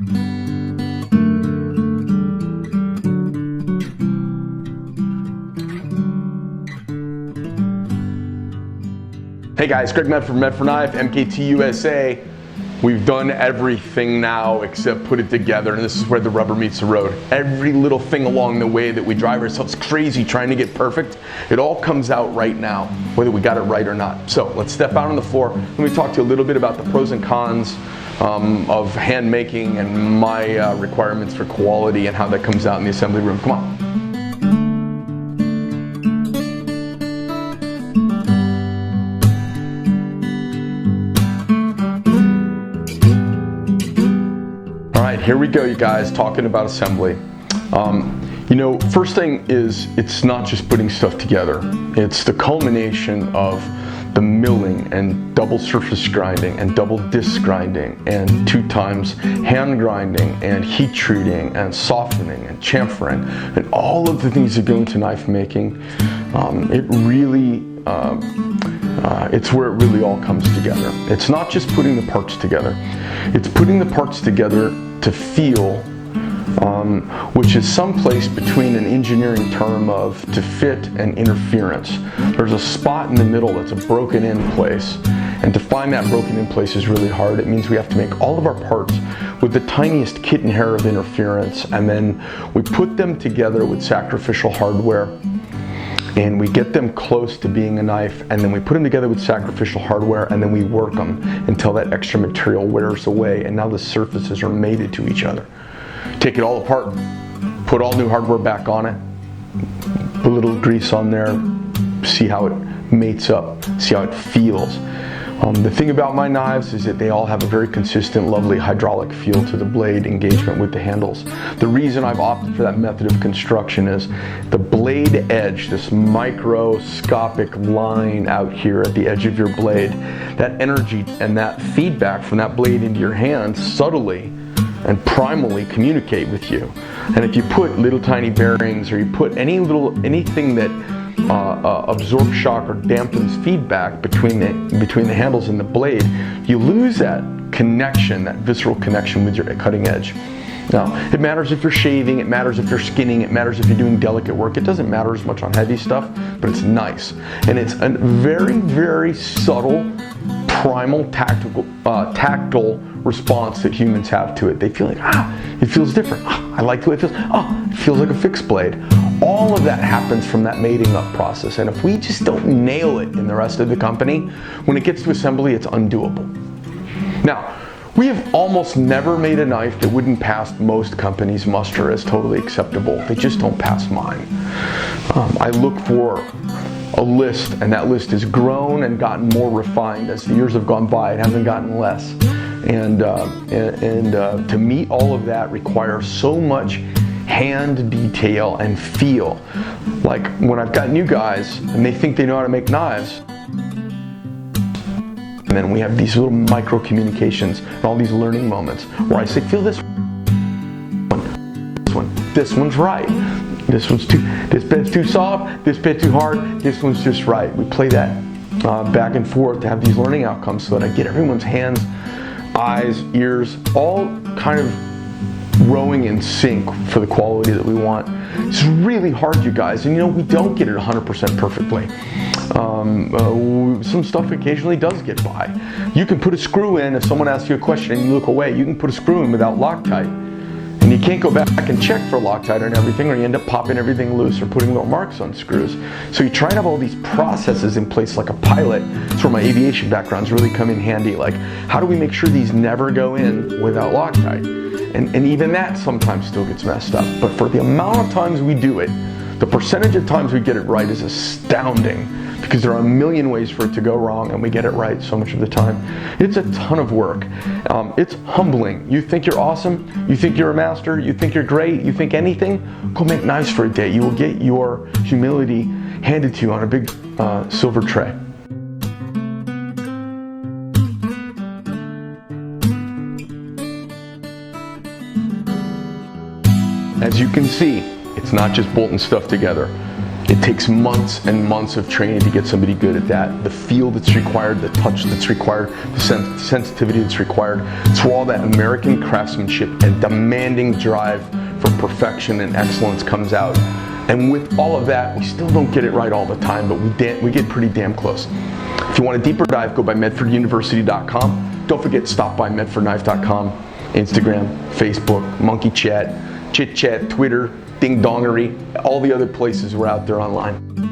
Hey guys, Greg Medford from Medford Knife, MKT USA. We've done everything now except put it together, and this is where the rubber meets the road. Every little thing along the way that we drive ourselves crazy trying to get perfect, it all comes out right now, whether we got it right or not. So let's step out on the floor. Let me talk to you a little bit about the pros and cons of hand making and my requirements for quality and how that comes out in the assembly room. Come on. Here we go, you guys, talking about assembly. First thing is, it's not just putting stuff together. It's the culmination of the milling and double surface grinding and double disc grinding and 2 times hand grinding and heat treating and softening and chamfering and all of the things that go into knife making. It's where it really all comes together. It's not just putting the parts together. It's putting the parts together to feel, which is someplace between an engineering term of to fit and interference. There's a spot in the middle that's a broken in place, and to find that broken in place is really hard. It means we have to make all of our parts with the tiniest kitten hair of interference, and then we put them together with sacrificial hardware, and we get them close to being a knife, and then we put them together with sacrificial hardware, and then we work them until that extra material wears away, and now the surfaces are mated to each other. Take it all apart, put all new hardware back on it, put a little grease on there, see how it mates up, see how it feels. The thing about my knives is that they all have a very consistent, lovely hydraulic feel to the blade engagement with the handles. The reason I've opted for that method of construction is the blade edge, this microscopic line out here at the edge of your blade, that energy and that feedback from that blade into your hand subtly and primally communicate with you. And if you put little tiny bearings, or you put anything that absorbs shock or dampens feedback between the handles and the blade, you lose that connection, that visceral connection with your cutting edge. Now, it matters if you're shaving, it matters if you're skinning, it matters if you're doing delicate work. It doesn't matter as much on heavy stuff, but it's nice. And it's a very, very subtle, primal, tactile response that humans have to it. They feel like, it feels different. I like the way it feels. It feels like a fixed blade. All of that happens from that mating up process. And if we just don't nail it in the rest of the company, when it gets to assembly, it's undoable. Now, we have almost never made a knife that wouldn't pass most companies' muster as totally acceptable. They just don't pass mine. I look for a list, and that list has grown and gotten more refined as the years have gone by. It hasn't gotten less. And to meet all of that requires so much hand detail and feel. Like when I've got new guys and they think they know how to make knives, and then we have these little micro communications and all these learning moments where I say, feel this one, this one's right, this bit's too soft, this bit too hard, this one's just right. We play that back and forth to have these learning outcomes so that I get everyone's hands, eyes, ears, all kind of rowing in sync for the quality that we want. It's really hard, you guys, and we don't get it 100% perfectly. Some stuff occasionally does get by. You can put a screw in, if someone asks you a question and you look away, you can put a screw in without Loctite. And you can't go back and check for Loctite and everything, or you end up popping everything loose or putting little marks on screws. So you try and have all these processes in place like a pilot. That's where my aviation backgrounds really come in handy. Like, how do we make sure these never go in without Loctite? And even that sometimes still gets messed up. But for the amount of times we do it, the percentage of times we get it right is astounding, because there are a million ways for it to go wrong and we get it right so much of the time. It's a ton of work. It's humbling. You think you're awesome, you think you're a master, you think you're great, you think anything, go make knives for a day. You will get your humility handed to you on a big silver tray. As you can see, it's not just bolting stuff together. It takes months and months of training to get somebody good at that. The feel that's required, the touch that's required, the sensitivity that's required. It's where all that American craftsmanship and demanding drive for perfection and excellence comes out. And with all of that, we still don't get it right all the time, but we get pretty damn close. If you want a deeper dive, go by medforduniversity.com. Don't forget to stop by medfordknife.com, Instagram, Facebook, Monkey Chat, Chit Chat, Twitter, Ding Dongery, all the other places we're out there online.